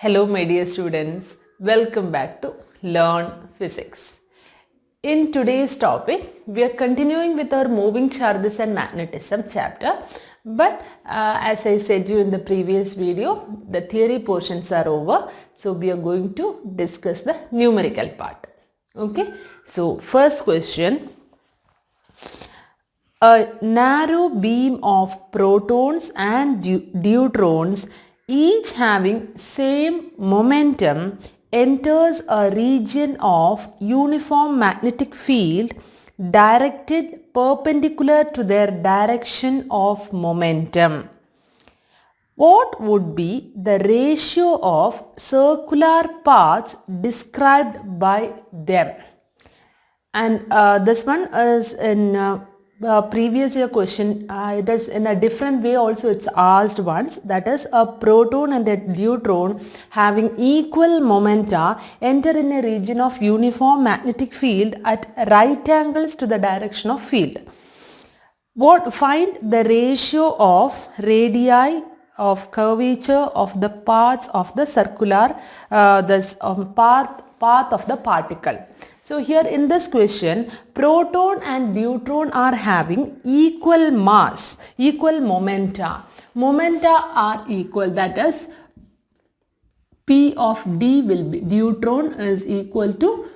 Hello my dear students, welcome back to Learn Physics. In today's topic, we are continuing with our moving charges and magnetism chapter. But as I said you in the previous video, the theory portions are over. So we are going to discuss the numerical part. Okay. So first question. A narrow beam of protons and deuterons, each having same momentum, enters a region of uniform magnetic field directed perpendicular to their direction of momentum. What would be the ratio of circular paths described by them? And this one is in previous year question. It is in a different way also it's asked once. That is, a proton and a deuteron having equal momenta enter in a region of uniform magnetic field at right angles to the direction of field. Find the ratio of radii of curvature of the paths of the circular path of the particle. So here in this question, proton and deuteron are having equal mass, equal momenta. Momenta are equal, that is P of D will be, deuteron is equal to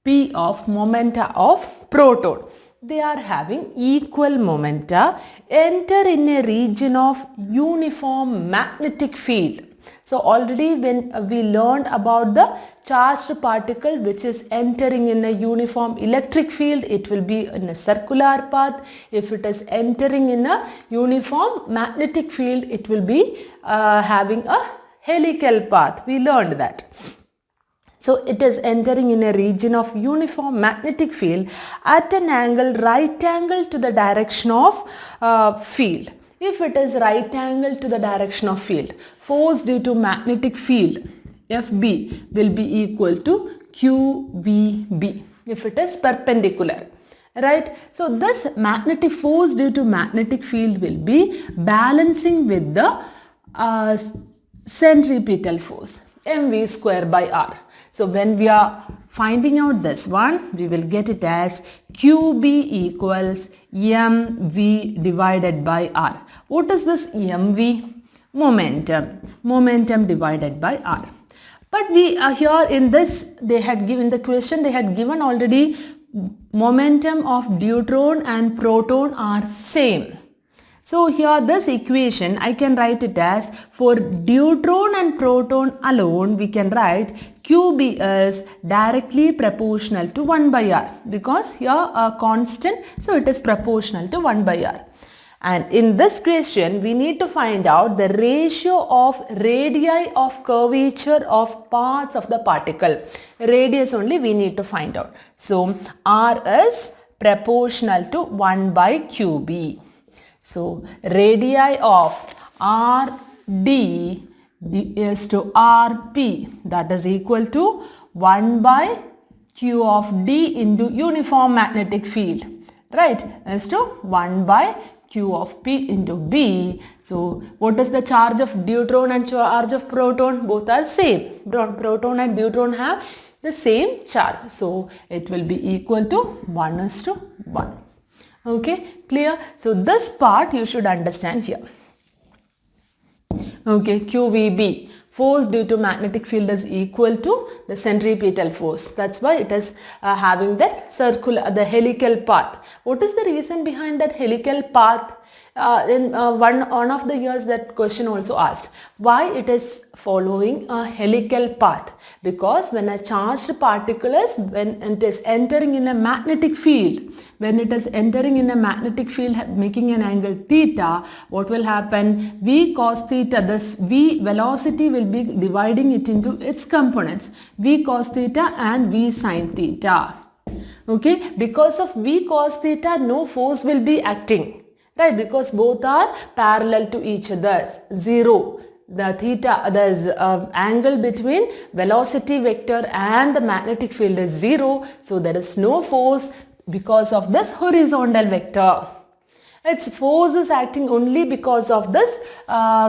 P of momenta of proton. They are having equal momenta, enter in a region of uniform magnetic field. So already when we learned about the charged particle which is entering in a uniform electric field, it will be in a circular path. If it is entering in a uniform magnetic field, it will be having a helical path. We learned that. So it is entering in a region of uniform magnetic field at an angle right angle to the direction of field. If it is right angle to the direction of field, force due to magnetic field FB will be equal to QVB if it is perpendicular. Right? So this magnetic force due to magnetic field will be balancing with the centripetal force mv square by r. So when we are finding out this one, we will get it as QB equals mv divided by r. What is this mv? Momentum. Momentum divided by r. But we are here in this, they had given the question, they had given already momentum of deuteron and proton are same. So here this equation I can write it as, for deuteron and proton alone we can write QB is directly proportional to 1 by r, because here a constant, so it is proportional to 1 by r. And in this question we need to find out the ratio of radii of curvature of parts of the particle. Radius only we need to find out. So r is proportional to 1 by QB. So radii of RD is to RP, that is equal to 1 by Q of D into uniform magnetic field, right, is to 1 by Q of P into B. So what is the charge of deuteron and charge of proton? Both are same. Proton and deuteron have the same charge. So it will be equal to 1:1. Okay, clear? So this part you should understand here. Okay, QVB, force due to magnetic field is equal to the centripetal force. That's why it is having that circular, the helical path. What is the reason behind that helical path? In one of the years that question also asked, why it is following a helical path? Because when a charged particle is, when it is entering in a magnetic field, when it is entering in a magnetic field making an angle theta, what will happen? V cos theta, this V velocity will be dividing it into its components, V cos theta and V sin theta. Okay, because of V cos theta no force will be acting. Right, because both are parallel to each other, 0. The theta, the angle between velocity vector and the magnetic field is 0. So there is no force because of this horizontal vector. Its force is acting only because of this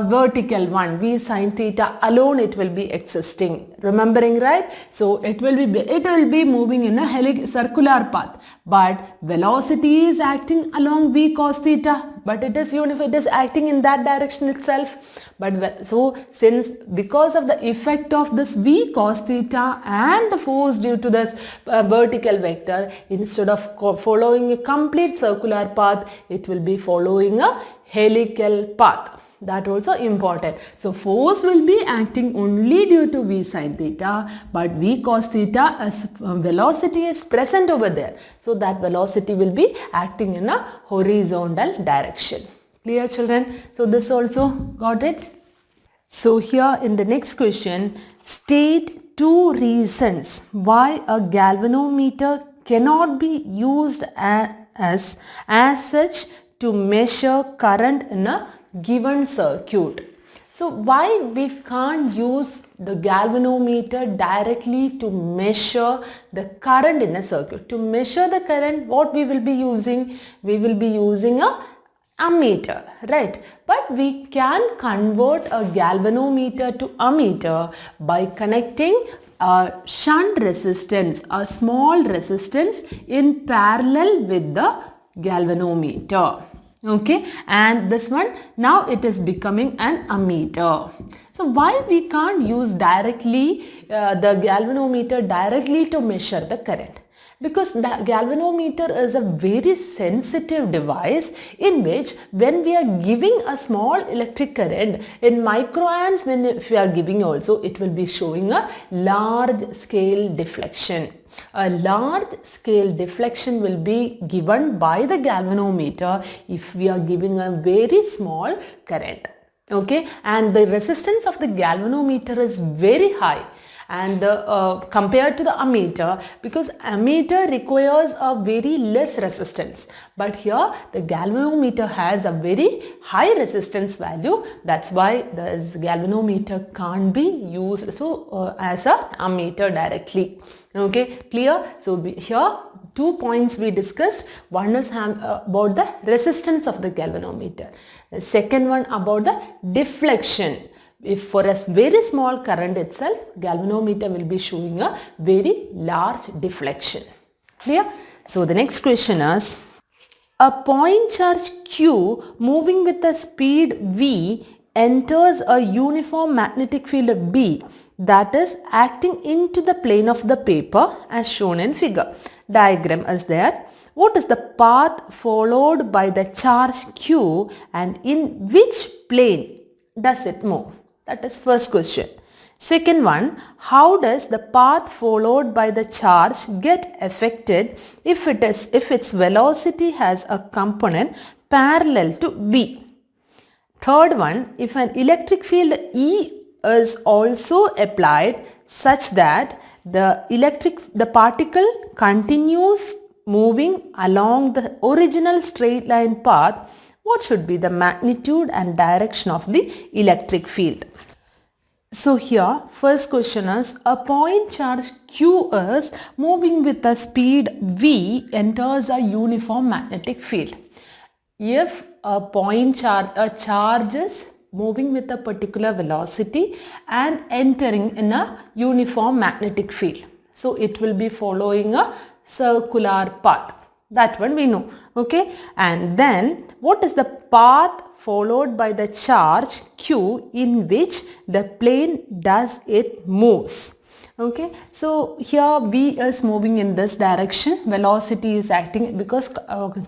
vertical one, V sin theta alone it will be existing. Remembering, right? So it will be moving in a circular path. But velocity is acting along V cos theta. But it is acting in that direction itself. But so since because of the effect of this V cos theta and the force due to this vertical vector, instead of following a complete circular path, it will be following a helical path. That also important. So force will be acting only due to V sin theta, but V cos theta as velocity is present over there. So that velocity will be acting in a horizontal direction. Clear, children? So this also got it? So here in the next question, state 2 reasons why a galvanometer cannot be used as such to measure current in a given circuit. So why we can't use the galvanometer directly to measure the current in a circuit? To measure the current, what we will be using? We will be using a ammeter, right? But we can convert a galvanometer to ammeter by connecting a shunt resistance, a small resistance in parallel with the galvanometer. Okay, and this one now it is becoming an ammeter. So why we can't use directly the galvanometer directly to measure the current? Because the galvanometer is a very sensitive device in which when we are giving a small electric current in microamps, if we are giving also, it will be showing a large scale deflection. A large scale deflection will be given by the galvanometer if we are giving a very small current. Okay, and the resistance of the galvanometer is very high, and compared to the ammeter, because ammeter requires a very less resistance, but here the galvanometer has a very high resistance value. That's why this galvanometer can't be used as a ammeter directly. Okay, clear? So here 2 points we discussed. One is about the resistance of the galvanometer. The second one about the deflection. If for a very small current itself, galvanometer will be showing a very large deflection. Clear? So the next question is, a point charge Q moving with a speed V enters a uniform magnetic field B that is acting into the plane of the paper as shown in figure. Diagram is there. What is the path followed by the charge Q and in which plane does it move? That is first question. Second one, how does the path followed by the charge get affected if its velocity has a component parallel to B? Third one, if an electric field E is also applied such that the particle continues moving along the original straight line path, what should be the magnitude and direction of the electric field? So here first question is, a point charge Q is moving with a speed V enters a uniform magnetic field. If a charge is moving with a particular velocity and entering in a uniform magnetic field, so it will be following a circular path. That one we know. Okay, and then what is the path followed by the charge Q in which the plane does it moves? Okay, so here V is moving in this direction, velocity is acting because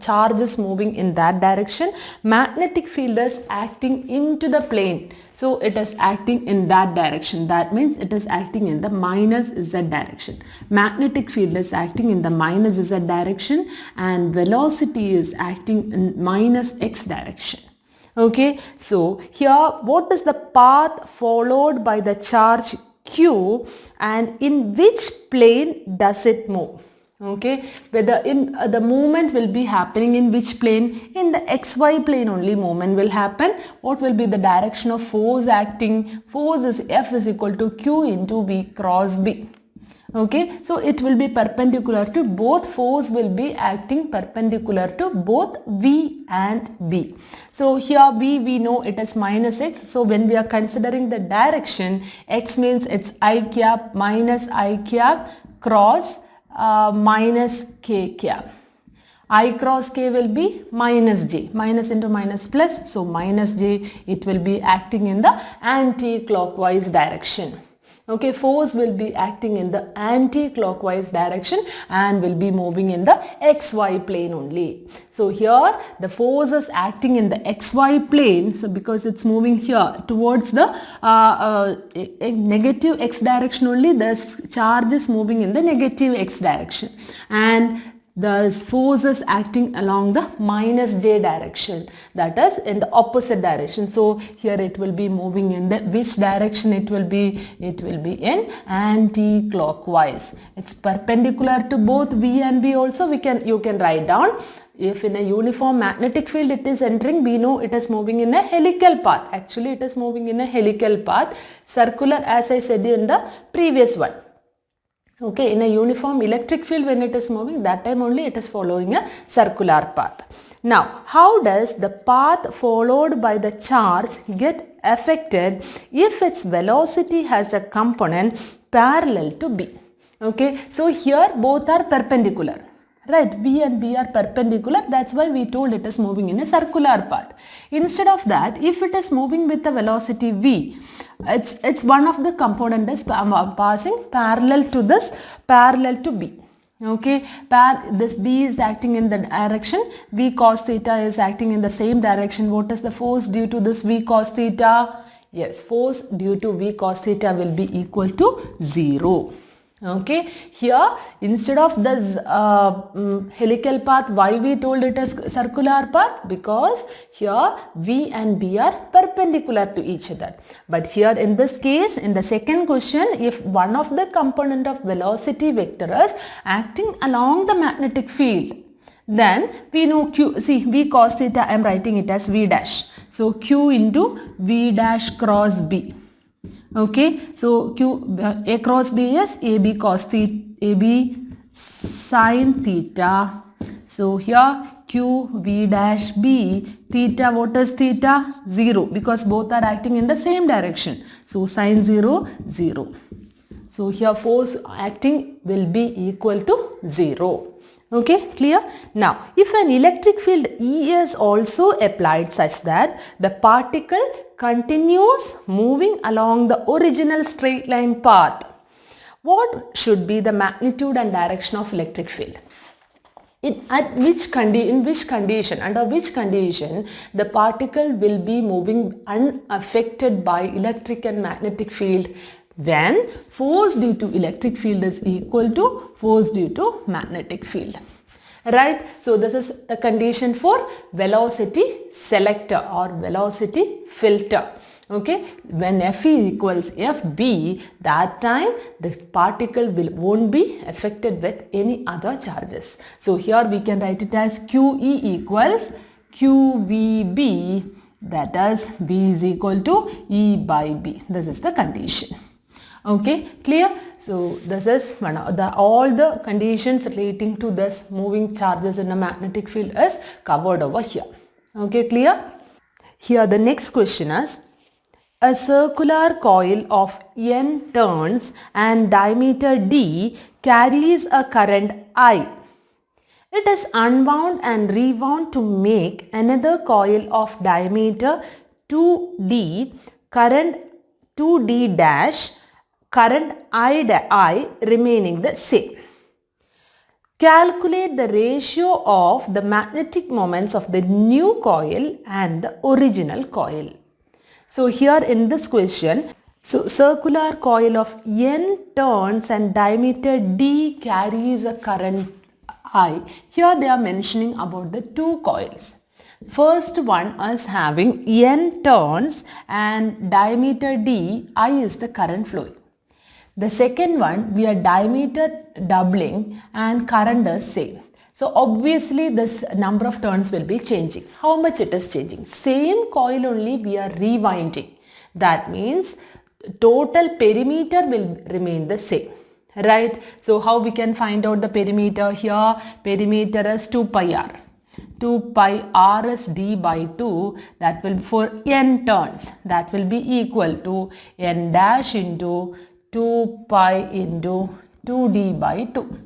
charge is moving in that direction, magnetic field is acting into the plane, so it is acting in that direction. That means it is acting in the minus Z direction. Magnetic field is acting in the minus Z direction and velocity is acting in minus X direction. Okay, so here what is the path followed by the charge Q and in which plane does it move? Okay, whether in the movement will be happening in which plane? In the XY plane only movement will happen. What will be the direction of force acting? Force is F is equal to Q into V cross B. Okay, so it will be perpendicular to both, force will be acting perpendicular to both V and B. So here V, we know it is minus x. So when we are considering the direction, x means it's I cap minus I cap cross minus k cap. I cross k will be minus j, minus into minus plus, so minus j, it will be acting in the anti-clockwise direction. Okay, force will be acting in the anti-clockwise direction and will be moving in the xy plane only. So here the force is acting in the xy plane, so because it's moving here towards the negative x direction only, the charge is moving in the negative x direction, and the force is acting along the minus j direction, that is in the opposite direction. So here it will be moving in the which direction it will be? It will be in anti-clockwise. It's perpendicular to both V and B also. You can write down. If in a uniform magnetic field it is entering, we know it is moving in a helical path. Actually it is moving in a helical path, circular, as I said in the previous one. Okay, in a uniform electric field when it is moving, that time only it is following a circular path. Now, how does the path followed by the charge get affected if its velocity has a component parallel to B? Okay, so here both are perpendicular. Right, V and B are perpendicular, that's why we told it is moving in a circular path. Instead of that, if it is moving with the velocity V, it's one of the component is passing parallel to B. Okay, this B is acting in the direction, V cos theta is acting in the same direction. What is the force due to this V cos theta? Yes, force due to V cos theta will be equal to 0. Okay, here instead of this helical path, why we told it as circular path? Because here V and B are perpendicular to each other. But here in this case, in the second question, if one of the component of velocity vector is acting along the magnetic field, then we know Q, see V cos theta, I am writing it as V dash. So Q into V dash cross B. Okay, so Q A cross B is AB cos theta, AB sin theta. So here Q V dash B, theta, what is theta? 0, because both are acting in the same direction. So sin 0, 0. So here force acting will be equal to 0. Okay, clear? Now, if an electric field E is also applied such that the particle continues moving along the original straight line path, what should be the magnitude and direction of electric field? Under which condition the particle will be moving unaffected by electric and magnetic field? When force due to electric field is equal to force due to magnetic field. Right? So this is the condition for velocity selector or velocity filter. Okay? When Fe equals Fb, that time the particle won't be affected with any other charges. So here we can write it as QE equals QVB, that is B is equal to E by B. This is the condition. Okay, clear? So this is one of all the conditions relating to this moving charges in a magnetic field is covered over here. Okay, clear? Here the next question is, a circular coil of N turns and diameter D carries a current I. It is unwound and rewound to make another coil of diameter 2D, current 2D dash, current I remaining the same. Calculate the ratio of the magnetic moments of the new coil and the original coil. So here in this question, so circular coil of N turns and diameter D carries a current I. Here they are mentioning about the two coils. First one is having N turns and diameter D, I is the current flowing. The second one, we are diameter doubling and current is same. So obviously this number of turns will be changing. How much it is changing? Same coil only we are rewinding. That means total perimeter will remain the same. right? So how we can find out the perimeter here? Perimeter is 2 pi r. 2 pi r is d by 2, that will for n turns, that will be equal to n dash into 2 pi into 2d by 2.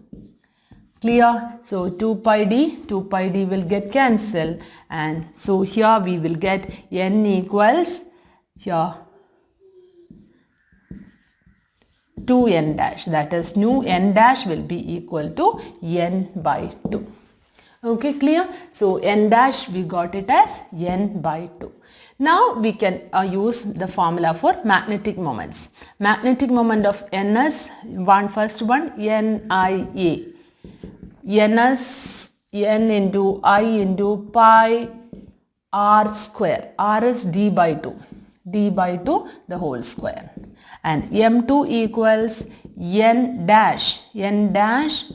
Clear? So 2 pi d will get cancelled, and so here we will get n equals here 2n dash, that is new n dash will be equal to n by 2. Okay, clear? So n dash we got it as n by 2. Now we can use the formula for magnetic moments. Magnetic moment of n is first one NIA. N is n into I into pi r square. R is d by 2. D by 2 the whole square. And m2 equals n dash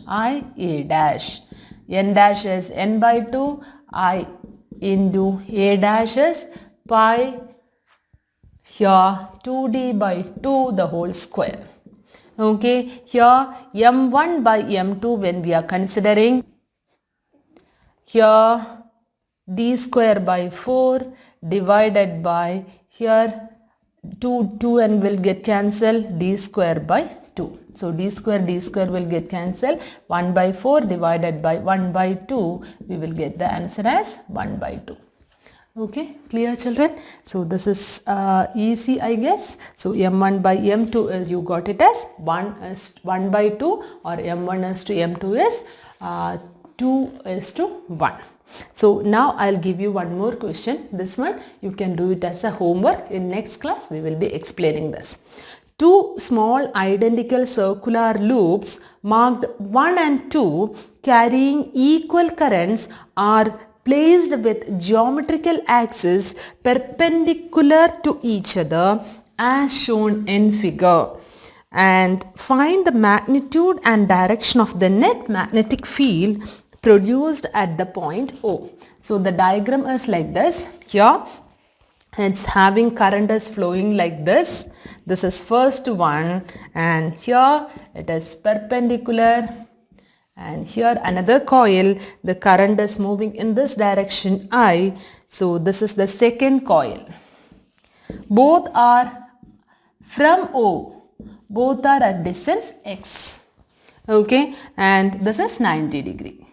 I a dash. N dash is n by 2, I into a dash is pi here 2d by 2 the whole square. Okay, here m1 by m2 when we are considering, here d square by 4 divided by here 2 and will get cancelled, d square by 2. So d square will get cancelled, 1 by 4 divided by 1 by 2, we will get the answer as 1 by 2. Okay, clear children? So this is easy, I guess. So m1 by m2 you got it as 1 by 2, or m1 is to m2 is 2 is to 1. So now I'll give you one more question. This one you can do it as a homework. In next class we will be explaining this. Two small identical circular loops marked 1 and 2 carrying equal currents are placed with geometrical axes perpendicular to each other as shown in figure, and find the magnitude and direction of the net magnetic field produced at the point O. So the diagram is like this. Here it's having current is flowing like this. This is first one, and here it is perpendicular, and here another coil, the current is moving in this direction I. So this is the second coil. Both are from O. Both are at distance x. Okay, and this is 90 degree.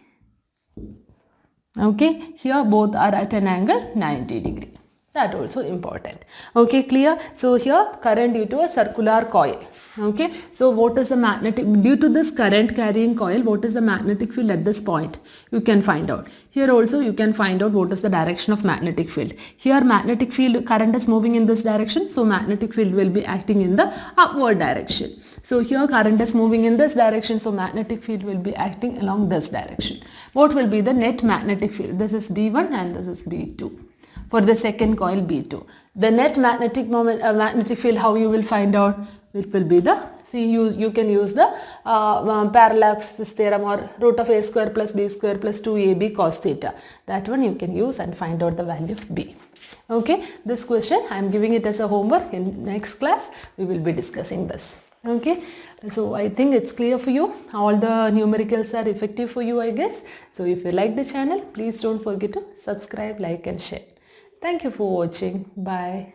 Okay, here both are at an angle 90 degree. That also important. Okay, clear? So here current due to a circular coil. Okay, so what is the magnetic, due to this current carrying coil, what is the magnetic field at this point? You can find out. Here also you can find out what is the direction of magnetic field. Here magnetic field, current is moving in this direction, so magnetic field will be acting in the upward direction. So here current is moving in this direction, so magnetic field will be acting along this direction. What will be the net magnetic field? This is B1 and this is B2. For the second coil B2. The net magnetic moment, magnetic field, how you will find out? It will be the, see, you can use the parallax theorem, or root of a square plus b square plus 2ab cos theta. That one you can use and find out the value of B. Okay, this question I am giving it as a homework. In next class we will be discussing this. Okay, so I think it's clear for you. All the numericals are effective for you, I guess. So if you like the channel, please don't forget to subscribe, like and share. Thank you for watching. Bye.